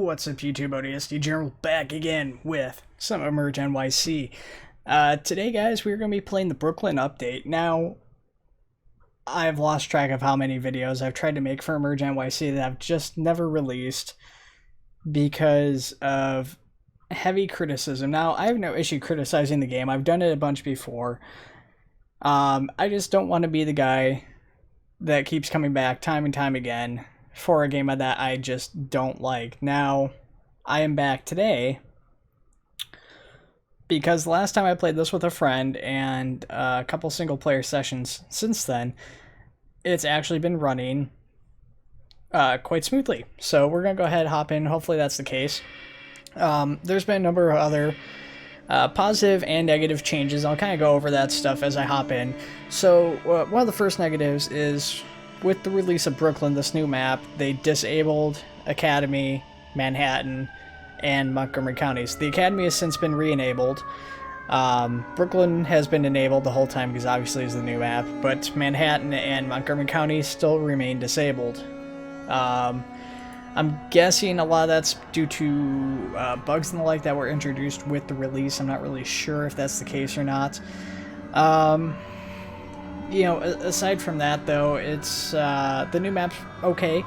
What's up, YouTube? ODST General back again with some EmegreNYC. Today, guys, we're going to be playing the Brooklyn update. Now, I've lost track of how many videos I've tried to make for EmegreNYC that I've just never released because of heavy criticism. Now, I have no issue criticizing the game. I've done it a bunch before. I just don't want to be the guy that keeps coming back time and time again for a game that I just don't like. Now, I am back today because the last time I played this with a friend and a couple single player sessions since then, it's actually been running quite smoothly. So we're going to go ahead and hop in. Hopefully that's the case. There's been a number of other positive and negative changes. I'll kind of go over that stuff as I hop in. So one of the first negatives is with the release of Brooklyn, this new map, they disabled Academy, Manhattan, and Montgomery counties. The Academy has since been re-enabled. Brooklyn has been enabled the whole time because obviously it's the new map, but Manhattan and Montgomery County still remain disabled. I'm guessing a lot of that's due to bugs and the like that were introduced with the release. I'm not really sure if that's the case or not. You know, aside from that, though, it's the new map's okay.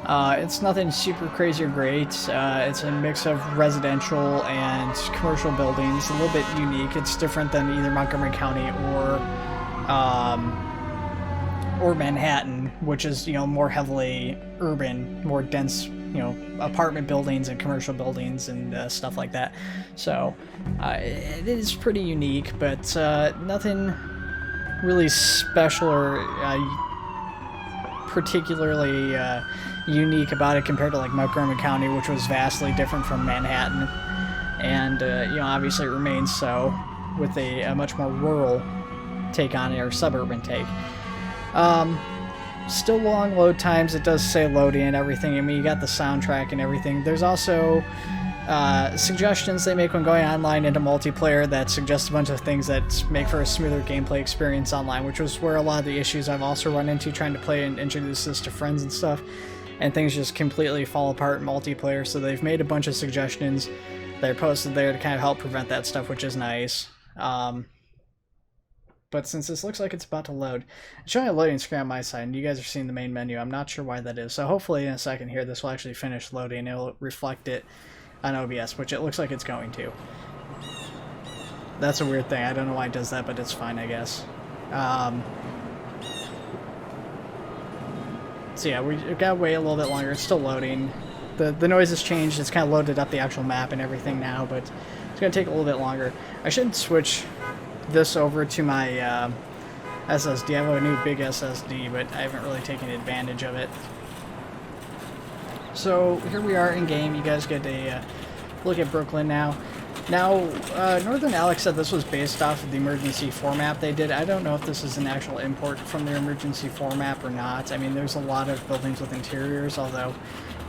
It's nothing super crazy or great. It's a mix of residential and commercial buildings, a little bit unique. It's different than either Montgomery County or Manhattan, which is, you know, more heavily urban, more dense, you know, apartment buildings and commercial buildings and stuff like that. So it is pretty unique, but nothing really special or particularly unique about it compared to like Montgomery County, which was vastly different from Manhattan, and you know, obviously it remains so with a much more rural take on it, or suburban take. Still long load times. It does say loading and everything. I mean, you got the soundtrack and everything. There's also suggestions they make when going online into multiplayer that suggest a bunch of things that make for a smoother gameplay experience online, which was where a lot of the issues I've also run into trying to play and introduce this to friends and stuff, and things just completely fall apart in multiplayer. So they've made a bunch of suggestions that are posted there to kind of help prevent that stuff, which is nice. But since this looks like it's about to load, it's showing a loading screen on my side, and you guys are seeing the main menu. I'm not sure why that is. So hopefully in a second here, this will actually finish loading. It'll reflect it on OBS, which it looks like it's going to. That's a weird thing. I don't know why it does that, but it's fine, I guess. So yeah, we've got to wait a little bit longer. It's still loading. The noise has changed. It's kind of loaded up the actual map and everything now, but it's going to take a little bit longer. I should switch this over to my SSD. I have a new big SSD, but I haven't really taken advantage of it. So here we are in game. You guys get a look at Brooklyn now. Now, Northern Alex said this was based off of the Emergency 4 map they did. I don't know if this is an actual import from their Emergency 4 map or not. I mean, there's a lot of buildings with interiors, although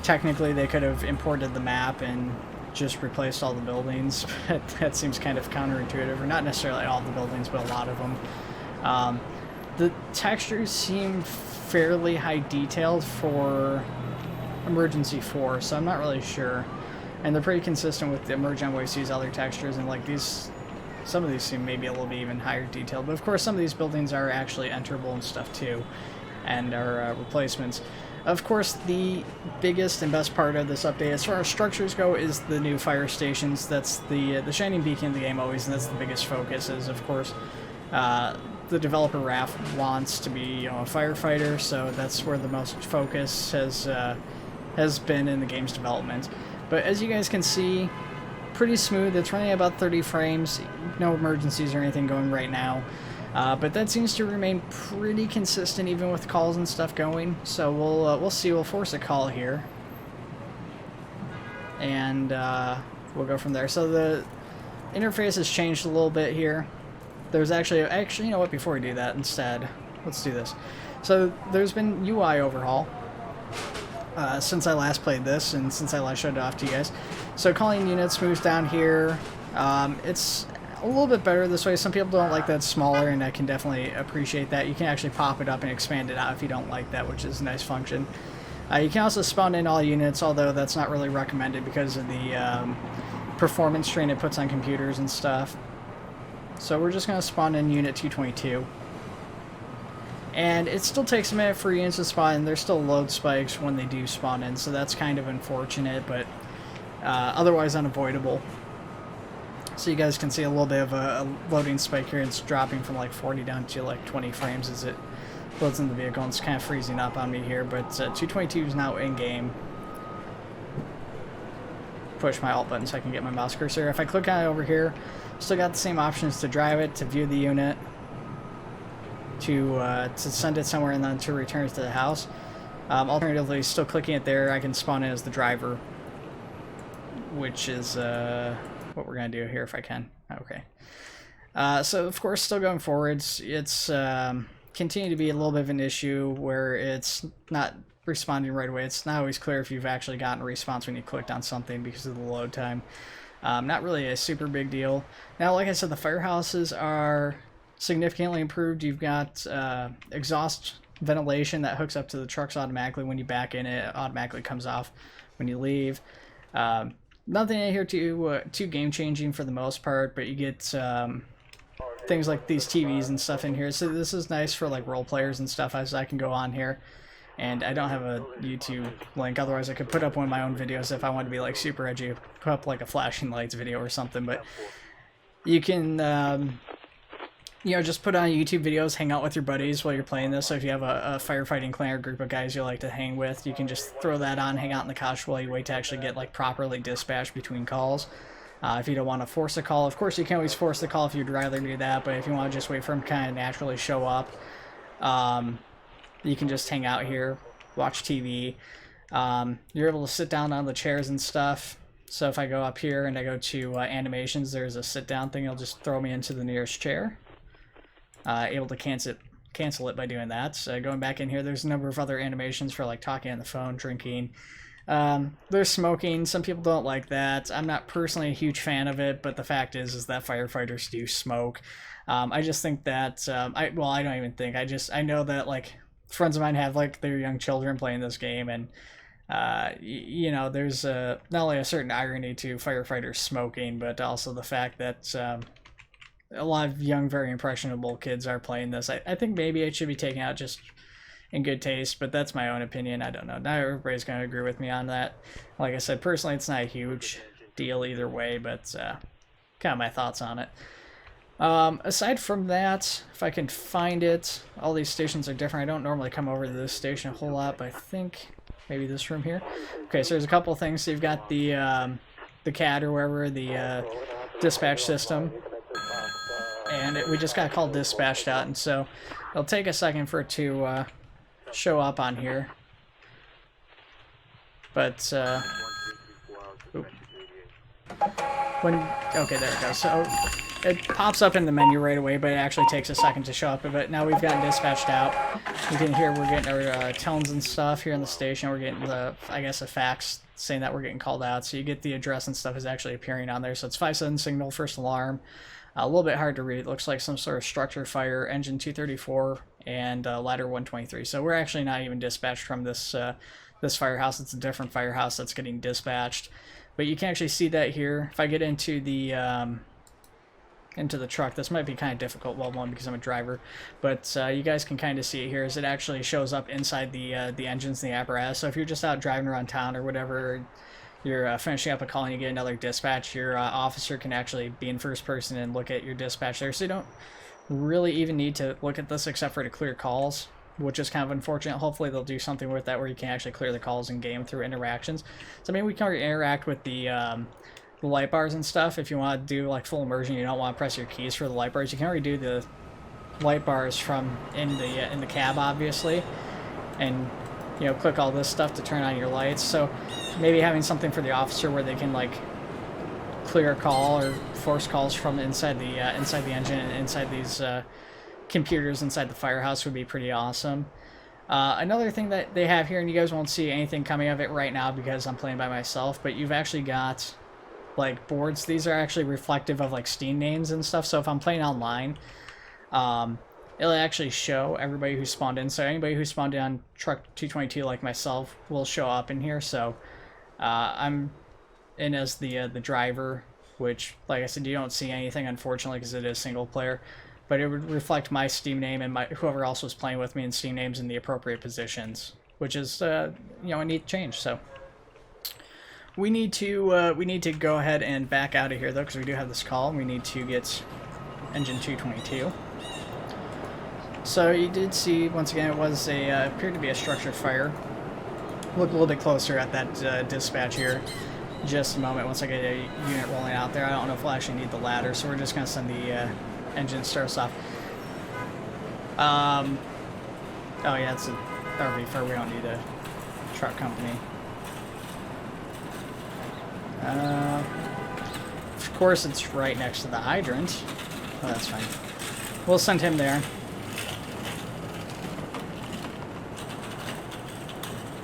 technically they could have imported the map and just replaced all the buildings. That seems kind of counterintuitive, or not necessarily all the buildings, but a lot of them. The textures seem fairly high detailed for Emergency 4, so I'm not really sure. And they're pretty consistent with the EmegreNYC's other textures, and like these, some of these seem maybe a little bit even higher detailed. But of course, some of these buildings are actually enterable and stuff too, and are replacements. Of course, the biggest and best part of this update, as far as structures go, is the new fire stations. That's the shining beacon of the game always, and that's the biggest focus. Is of course, the developer Raph wants to be, you know, a firefighter, so that's where the most focus has been in the game's development. But as you guys can see, pretty smooth. It's running about 30 frames. No emergencies or anything going right now. But that seems to remain pretty consistent even with calls and stuff going. So we'll see. We'll force a call here, and we'll go from there. So the interface has changed a little bit here. There's actually, you know what? Before we do that, instead, let's do this. So there's been UI overhaul since I last played this and since I last showed it off to you guys. So calling units moves down here. It's a little bit better this way. Some people don't like that smaller, and I can definitely appreciate that. You can actually pop it up and expand it out if you don't like that, which is a nice function. You can also spawn in all units, although that's not really recommended because of the performance strain it puts on computers and stuff. So we're just going to spawn in unit 222. And it still takes a minute for units to spawn in. There's still load spikes when they do spawn in, so that's kind of unfortunate, but otherwise unavoidable. So you guys can see a little bit of a loading spike here. It's dropping from like 40 down to like 20 frames as it loads in the vehicle, and it's kind of freezing up on me here, but 222 is now in-game. Push my alt button so I can get my mouse cursor. If I click on it over here, still got the same options to drive it, to view the unit, to send it somewhere, and then to return it to the house. Alternatively, still clicking it there, I can spawn in as the driver, which is what we're going to do here if I can. Okay. So, of course, still going forwards, it's continue to be a little bit of an issue where it's not responding right away. It's not always clear if you've actually gotten a response when you clicked on something because of the load time. Not really a super big deal. Now, like I said, the firehouses are significantly improved. You've got exhaust ventilation that hooks up to the trucks automatically. When you back in, it automatically comes off when you leave. Nothing in here too game-changing for the most part, but you get things like these TVs and stuff in here. So this is nice for like role players and stuff, as I can go on here. And I don't have a YouTube link, otherwise I could put up one of my own videos if I wanted to be like super edgy, put up like a flashing lights video or something. But you can you know, just put on YouTube videos, hang out with your buddies while you're playing this. So if you have a firefighting clan or group of guys you like to hang with, you can just throw that on, hang out in the couch while you wait to actually get like properly dispatched between calls. If you don't want to force a call, of course you can always force the call if you'd rather do that, but if you want to just wait for them to kind of naturally show up, you can just hang out here, watch TV. You're able to sit down on the chairs and stuff. So if I go up here and I go to animations, there's a sit down thing. It'll just throw me into the nearest chair. Able to cancel it by doing that. Going back in here, there's a number of other animations for like talking on the phone, drinking. There's smoking. Some people don't like that. I'm not personally a huge fan of it, but the fact is that firefighters do smoke. I just think that I don't even think. I know that like friends of mine have like their young children playing this game, and you know, there's not only a certain irony to firefighters smoking, but also the fact that a lot of young, very impressionable kids are playing this. I think maybe it should be taken out just in good taste, but that's my own opinion. I don't know. Not everybody's going to agree with me on that. Like I said, personally, it's not a huge deal either way, but kind of my thoughts on it. Aside from that, if I can find it, all these stations are different. I don't normally come over to this station a whole lot, but I think maybe this room here. Okay, so there's a couple of things. So you've got the CAD or wherever, the dispatch system. And we just got called dispatched out, and so it'll take a second for it to show up on here. But okay, there it goes. So it pops up in the menu right away, but it actually takes a second to show up. But now we've gotten dispatched out. You can hear we're getting our tones and stuff here in the station. We're getting the, I guess, a fax saying that we're getting called out. So you get the address and stuff is actually appearing on there. So it's 5-7 signal, first alarm. A little bit hard to read. It looks like some sort of structure fire, engine 234, and ladder 123. So we're actually not even dispatched from this this firehouse. It's a different firehouse that's getting dispatched. But you can actually see that here. If I get into the truck, this might be kind of difficult. Well, one, because I'm a driver, but you guys can kind of see it here as it actually shows up inside the engines and the apparatus. So if you're just out driving around town or whatever, you're finishing up a call and you get another dispatch, your officer can actually be in first person and look at your dispatch there. So you don't really even need to look at this except for to clear calls, which is kind of unfortunate. Hopefully they'll do something with that where you can actually clear the calls in game through interactions. So I mean, we can interact with the light bars and stuff. If you want to do like full immersion, you don't want to press your keys for the light bars. You can already do the light bars from in the cab, obviously, and you know, click all this stuff to turn on your lights. So maybe having something for the officer where they can like clear a call or force calls from inside the engine and inside these computers inside the firehouse would be pretty awesome. Another thing that they have here, and you guys won't see anything coming of it right now because I'm playing by myself, but you've actually got like boards. These are actually reflective of like Steam names and stuff. So if I'm playing online, it'll actually show everybody who spawned in. So anybody who spawned in on truck 222 like myself will show up in here. So I'm in as the driver, which, like I said, you don't see anything, unfortunately, because it is single player. But it would reflect my Steam name and whoever else was playing with me in Steam names in the appropriate positions, which is a neat change. So we need to go ahead and back out of here though, because we do have this call. We need to get engine 222. So you did see, once again, it was appeared to be a structured fire. Look a little bit closer at that dispatch here. Just a moment. Once I get a unit rolling out there, I don't know if we'll actually need the ladder, so we're just going to send the engine starts off. Oh yeah, it's a RV fire. We don't need a truck company. Of course, it's right next to the hydrant. Oh, that's fine. We'll send him there.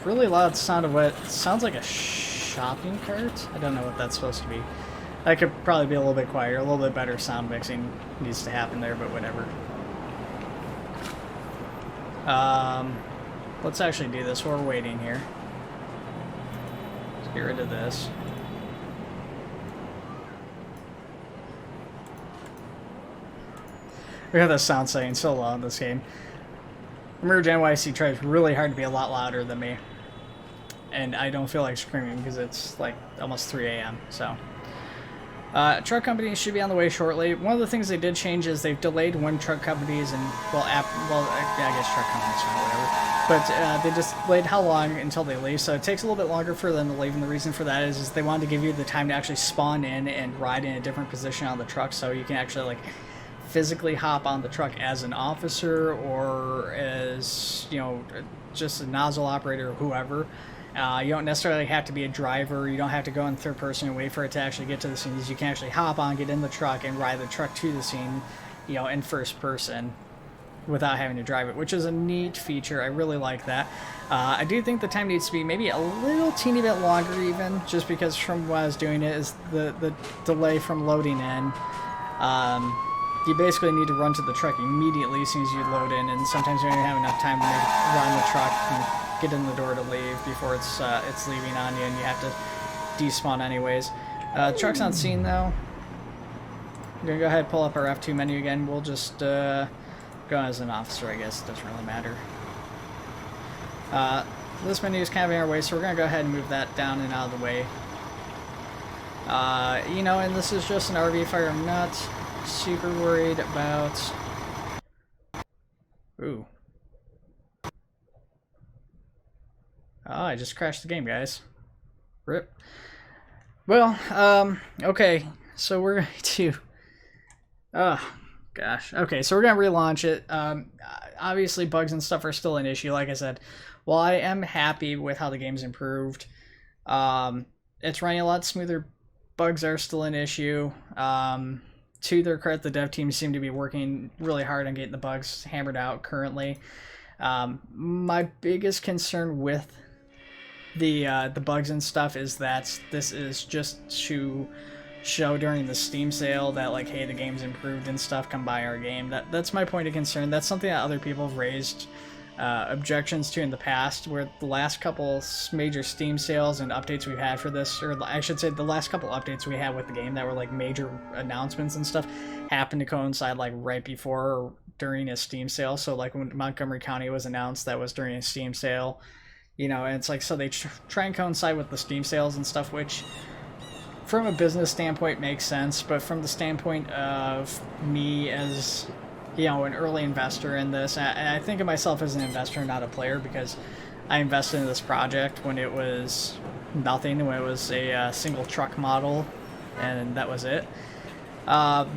Really loud sound of what sounds like a shopping cart. I don't know what that's supposed to be. That could probably be a little bit quieter. A little bit better sound mixing needs to happen there, but whatever. Let's actually do this while we're waiting here. Let's get rid of this. We have the sound setting so low in this game. EmegreNYC tries really hard to be a lot louder than me. And I don't feel like screaming because it's like almost 3 a.m. So, truck companies should be on the way shortly. One of the things they did change is they've delayed when truck companies and I guess truck companies or whatever. But they just delayed how long until they leave. So it takes a little bit longer for them to leave. And the reason for that is they wanted to give you the time to actually spawn in and ride in a different position on the truck, so you can actually like physically hop on the truck as an officer or as just a nozzle operator or whoever. You don't necessarily have to be a driver. You don't have to go in third person and wait for it to actually get to the scene. You can actually hop on, get in the truck, and ride the truck to the scene, in first person without having to drive it, which is a neat feature. I really like that. I do think the time needs to be maybe a little teeny bit longer even, just because from what I was doing it is the delay from loading in. You basically need to run to the truck immediately as soon as you load in, and sometimes you don't even have enough time to run the truck and get in the door to leave before it's leaving on you, and you have to despawn anyways. Truck's on scene though. I'm gonna go ahead and pull up our F2 menu again. We'll just go as an officer, I guess. It doesn't really matter. This menu is kind of in our way, so we're gonna go ahead and move that down and out of the way. And this is just an RV fire. I'm not super worried about. Ooh. Oh, I just crashed the game, guys. Rip. Well, okay. So we're going to... Oh, gosh. Okay, so we're going to relaunch it. Obviously, bugs and stuff are still an issue, like I said. While I am happy with how the game's improved, it's running a lot smoother. Bugs are still an issue. To their credit, the dev team seem to be working really hard on getting the bugs hammered out currently. My biggest concern with the bugs and stuff is that this is just to show during the Steam sale that, like, hey, the game's improved and stuff, come buy our game. That's my point of concern. That's something that other people have raised objections to in the past, where the last couple major Steam sales and updates we've had for this, or I should say the last couple updates we had with the game that were like major announcements and stuff, happened to coincide like right before or during a Steam sale. So like when Montgomery County was announced, that was during a Steam sale, and it's like, so they try and coincide with the Steam sales and stuff, which from a business standpoint makes sense, but from the standpoint of me as an early investor in this, and I think of myself as an investor, not a player, because I invested in this project when it was nothing, when it was a single truck model, and that was it. I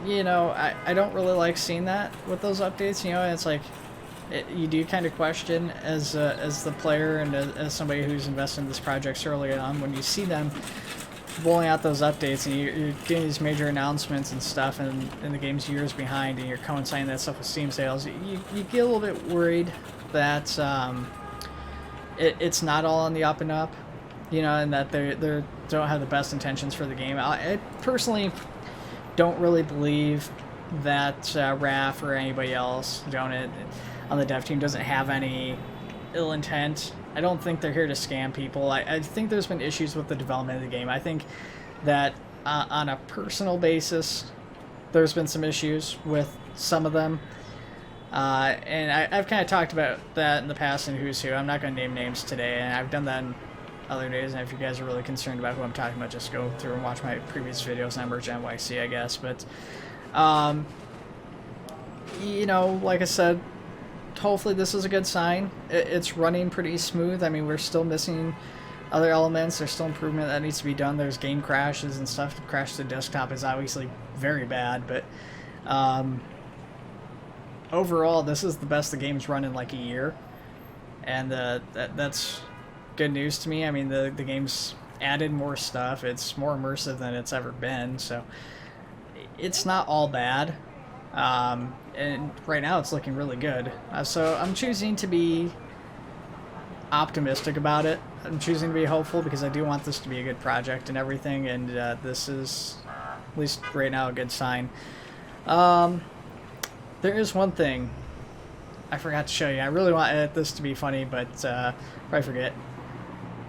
don't really like seeing that with those updates. It's like you do kind of question as the player and as somebody who's invested in this project early on, when you see them rolling out those updates and you're doing these major announcements and stuff, and the game's years behind, and you're coinciding that stuff with Steam sales, you get a little bit worried that it's not all on the up and up, and that they don't have the best intentions for the game. I personally don't really believe that Raf or anybody else on the dev team doesn't have any ill intent. I don't think they're here to scam people. I think there's been issues with the development of the game. I think that on a personal basis, there's been some issues with some of them. And I've kind of talked about that in the past in Who's Who. I'm not going to name names today, and I've done that in other days. And if you guys are really concerned about who I'm talking about, just go through and watch my previous videos on EmegreNYC, I guess. But, you know, like I said, hopefully this is a good sign. It's running pretty smooth. I mean, we're still missing other elements. There's still improvement that needs to be done. There's game crashes and stuff. The crash to the desktop is obviously very bad, but overall, this is the best the game's run in like a year, and that's good news to me. I mean, the game's added more stuff. It's more immersive than it's ever been, so it's not all bad. And right now it's looking really good. So I'm choosing to be optimistic about it. I'm choosing to be hopeful because I do want this to be a good project and everything, and this is, at least right now, a good sign. There is one thing I forgot to show you. I really want this to be funny, but probably forget.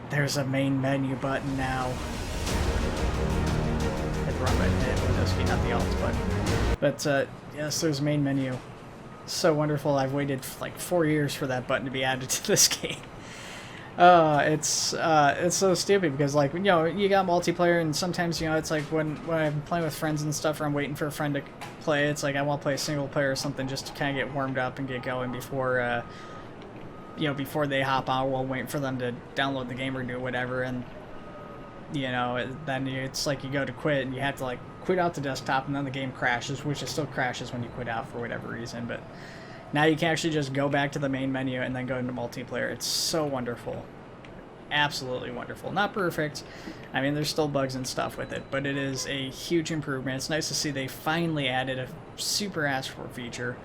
There's a main menu button now. Hit the wrong button, hit Windows key, not the Alt button. But yes, there's a main menu. So wonderful. I've waited like 4 years for that button to be added to this game. It's so stupid because, like, you know, you got multiplayer, and sometimes, you know, it's like when I'm playing with friends and stuff, or I'm waiting for a friend to play, it's like I want to play a single player or something just to kind of get warmed up and get going before you know, before they hop on while waiting for them to download the game or do whatever. And, you know, then it's like you go to quit and you have to like quit out the desktop, and then the game crashes, which it still crashes when you quit out for whatever reason. But now you can actually just go back to the main menu and then go into multiplayer. It's so wonderful. Absolutely wonderful. Not perfect. I mean, there's still bugs and stuff with it, but it is a huge improvement. It's nice to see they finally added a super asked-for feature.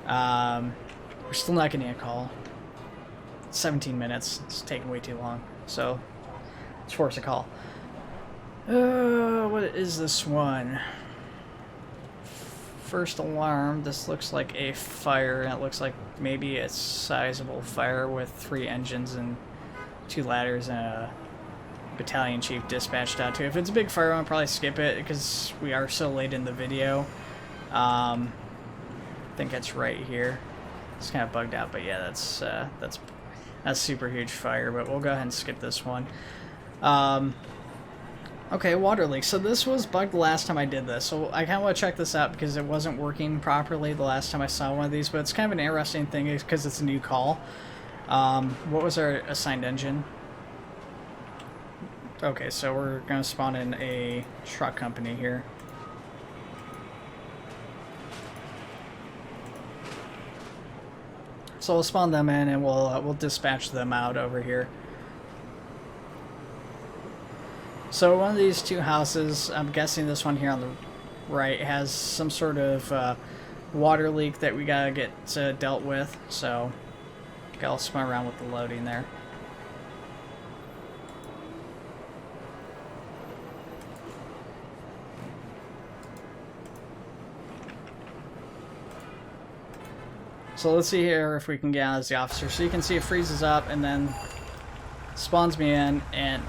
We're still not getting a call. 17 minutes. It's taking way too long. So, let's force a call. What is this one? First alarm. This looks like a fire, and it looks like maybe a sizable fire with 3 engines and 2 ladders and a battalion chief dispatched out to. If it's a big fire, I'll probably skip it because we are so late in the video. I think it's right here. It's kind of bugged out, but yeah, that's super huge fire. But we'll go ahead and skip this one. Okay, water leak. So this was bugged the last time I did this. So I kind of want to check this out because it wasn't working properly the last time I saw one of these. But it's kind of an interesting thing because it's a new call. What was our assigned engine? Okay, so we're going to spawn in a truck company here. So we'll spawn them in and we'll dispatch them out over here. So one of these 2 houses, I'm guessing this one here on the right, has some sort of water leak that we gotta get dealt with. So I'll spin around with the loading there. So let's see here if we can get out as the officer. So you can see it freezes up and then spawns me in, and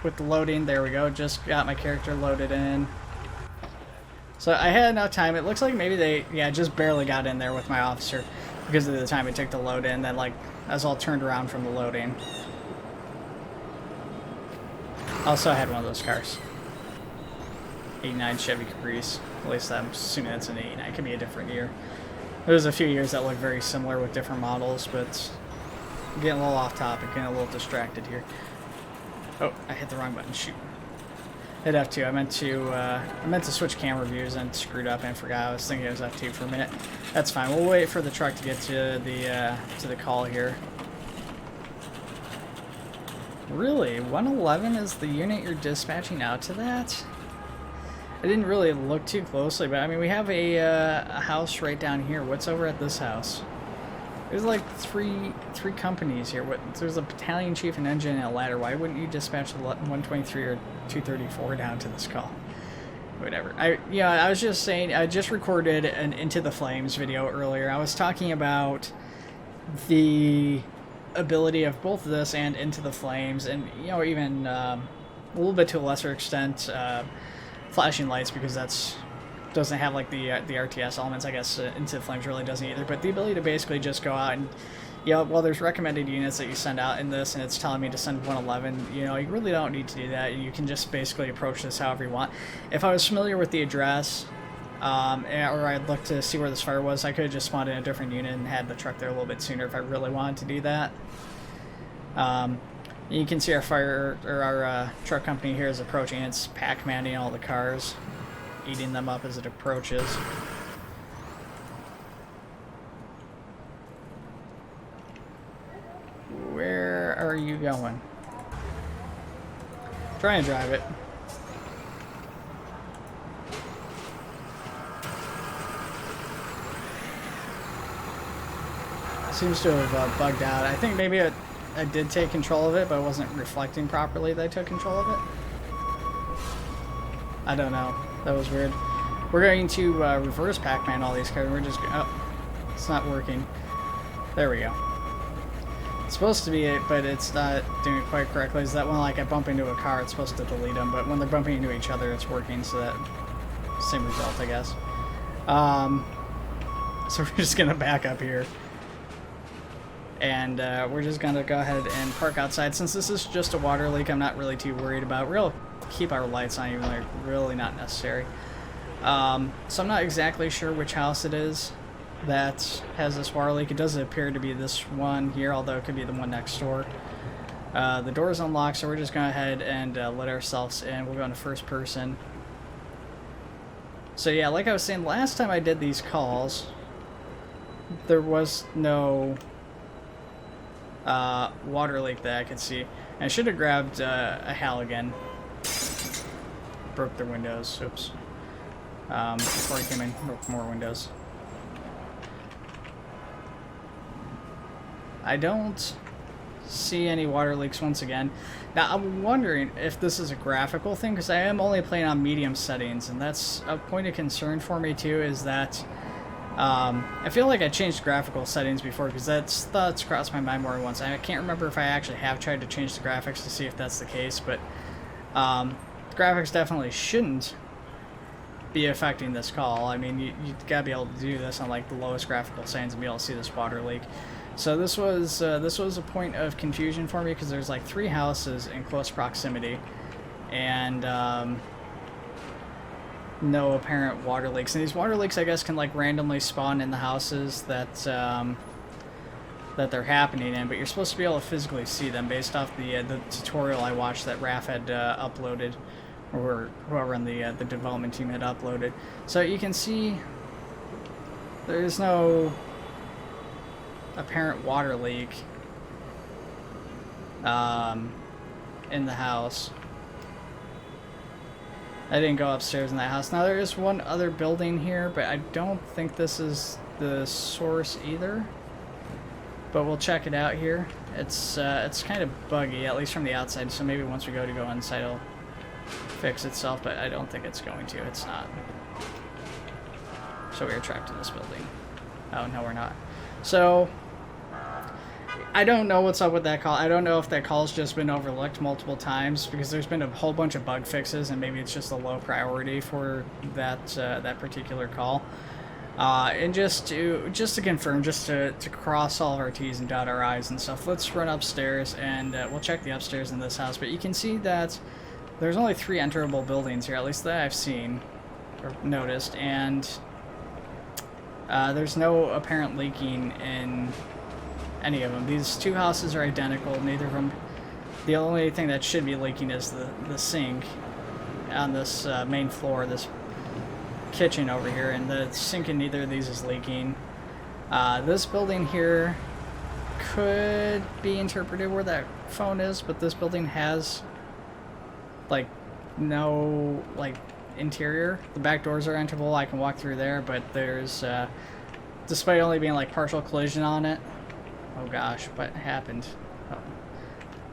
with the loading, there we go, just got my character loaded in. So I had enough time. It looks like maybe they, yeah, just barely got in there with my officer because of the time it took to load in. Then, like, I was all turned around from the loading. Also, I had one of those cars. 89 Chevy Caprice. At least I'm assuming it's an 89. It could be a different year. There's a few years that look very similar with different models, but I'm getting a little off topic, getting a little distracted here. Oh, I hit the wrong button. Shoot. Hit F2. I meant to switch camera views and screwed up and forgot. I was thinking it was F2 for a minute. That's fine. We'll wait for the truck to get to the call here. Really? 111 is the unit you're dispatching out to that? I didn't really look too closely, but I mean, we have a house right down here. What's over at this house? There's like three companies here. There's a battalion chief, an engine, and a ladder. Why wouldn't you dispatch 123 or 234 down to this call? whatever. I was just saying, I just recorded an Into the Flames video earlier. I was talking about the ability of both this and Into the Flames, and even a little bit to a lesser extent flashing lights, because that's doesn't have like the RTS elements. I guess Into the Flames really doesn't either, but the ability to basically just go out and well, there's recommended units that you send out in this, and it's telling me to send 111. You really don't need to do that. You can just basically approach this however you want. If I was familiar with the address, or I'd look to see where this fire was, I could have just spawned in a different unit and had the truck there a little bit sooner if I really wanted to do that. You can see our truck company here is approaching. It's Pac-Manning all the cars, eating them up as it approaches. Where are you going? Try and drive it. Seems to have bugged out. I think maybe I did take control of it, but I wasn't reflecting properly that I took control of it. I don't know. That was weird. We're going to reverse Pac-Man all these cars. We're just... Oh, it's not working. There we go. It's supposed to be it, but it's not doing it quite correctly. Is that when like I bump into a car, it's supposed to delete them, but when they're bumping into each other, it's working, so that same result, I guess. So we're just gonna back up here, and we're just gonna go ahead and park outside. Since this is just a water leak, I'm not really too worried about. We'll keep our lights on, even though they're really not necessary. So I'm not exactly sure which house it is that has this water leak. It doesn't appear to be this one here, although it could be the one next door. The door is unlocked, so we're just going to go ahead and let ourselves in. We'll go into first person. So yeah, like I was saying, last time I did these calls, there was no water leak that I could see. And I should have grabbed a Halligan. Broke their windows. Oops. Before I came in, broke more windows. I don't see any water leaks once again. Now, I'm wondering if this is a graphical thing, because I am only playing on medium settings, and that's a point of concern for me too, is that I feel like I changed graphical settings before, because that's crossed my mind more than once. I can't remember if I actually have tried to change the graphics to see if that's the case, but the graphics definitely shouldn't be affecting this call. I mean, you gotta be able to do this on like the lowest graphical settings and be able to see this water leak. So this was a point of confusion for me, because there's like 3 houses in close proximity, and no apparent water leaks. And these water leaks, I guess, can like randomly spawn in the houses that that they're happening in, but you're supposed to be able to physically see them based off the tutorial I watched that Raph had uploaded, or whoever on the development team had uploaded. So you can see there's no apparent water leak in the house. I didn't go upstairs in that house. Now there is one other building here, but I don't think this is the source either. But we'll check it out here. It's kind of buggy, at least from the outside, so maybe once we go inside it'll fix itself, but I don't think it's going to. It's not. So we're trapped in this building. Oh, no, we're not. So I don't know what's up with that call. I don't know if that call's just been overlooked multiple times, because there's been a whole bunch of bug fixes, and maybe it's just a low priority for that that particular call. And just to confirm, just to cross all of our T's and dot our I's and stuff, let's run upstairs and we'll check the upstairs in this house. But you can see that there's only 3 enterable buildings here, at least that I've seen or noticed, and there's no apparent leaking in any of them. These 2 houses are identical, neither of them. The only thing that should be leaking is the sink on this main floor, this kitchen over here, and the sink in neither of these is leaking. This building here could be interpreted where that phone is, but this building has like no like interior. The back doors are enterable, I can walk through there, but there's despite only being like partial collision on it. Oh gosh, what happened? Oh,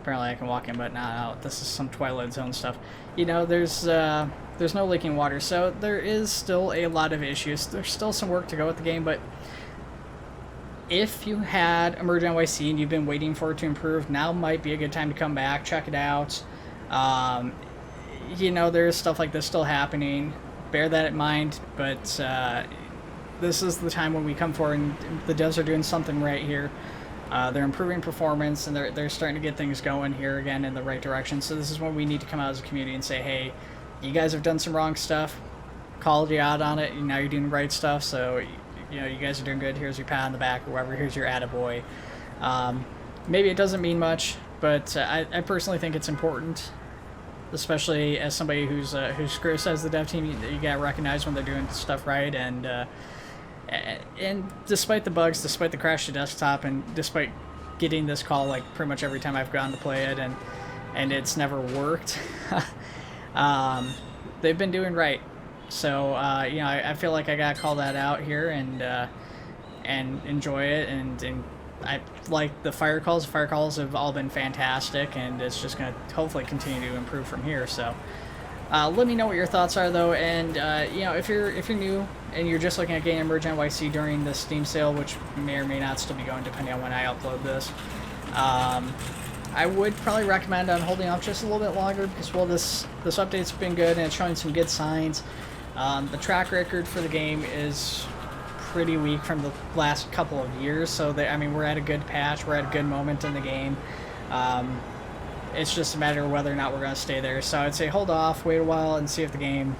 apparently I can walk in but not out. This is some Twilight Zone stuff. You know, there's there's no leaking water. So there is still a lot of issues. There's still some work to go with the game, but if you had EmegreNYC and you've been waiting for it to improve, now might be a good time to come back, check it out. You know, there's stuff like this still happening. Bear that in mind, but this is the time when we come forward and the devs are doing something right here. They're improving performance, and they're starting to get things going here again in the right direction. So this is when we need to come out as a community and say, hey, you guys have done some wrong stuff. Called you out on it, and now you're doing the right stuff. So, you know, you guys are doing good. Here's your pat on the back, or whatever. Here's your attaboy. Maybe it doesn't mean much, but I personally think it's important, especially as somebody who's criticized the dev team. You gotta recognize when they're doing stuff right, and despite the bugs, despite the crash to desktop, and despite getting this call like pretty much every time I've gone to play it, and it's never worked, they've been doing right. So you know, I feel like I gotta call that out here and enjoy it, and I like the fire calls. The fire calls have all been fantastic, and it's just gonna hopefully continue to improve from here. So let me know what your thoughts are, though, and you know, if you're new and you're just looking at getting EmegreNYC during the Steam sale, which may or may not still be going depending on when I upload this, I would probably recommend on holding off just a little bit longer, because while this update's been good and it's showing some good signs, the track record for the game is pretty weak from the last couple of years. So I mean, we're at a good patch, we're at a good moment in the game. It's just a matter of whether or not we're going to stay there. So I'd say hold off, wait a while, and see if the game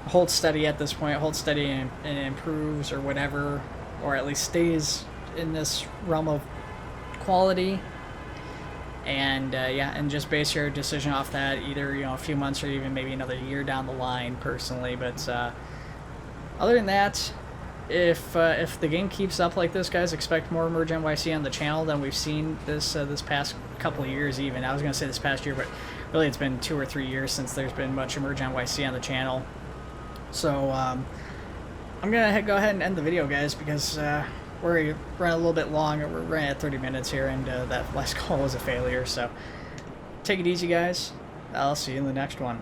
holds steady at this point, holds steady and improves or whatever, or at least stays in this realm of quality. And yeah, and just base your decision off that, either, you know, a few months or even maybe another year down the line, personally. But other than that, if the game keeps up like this, guys, expect more EmegreNYC on the channel than we've seen this past couple of years. Even I was gonna say this past year, but really it's been 2 or 3 years since there's been much EmegreNYC on the channel. So I'm gonna go ahead and end the video, guys, because we're running a little bit long. We're running at 30 minutes here, and that last call was a failure. So take it easy, guys. I'll see you in the next one.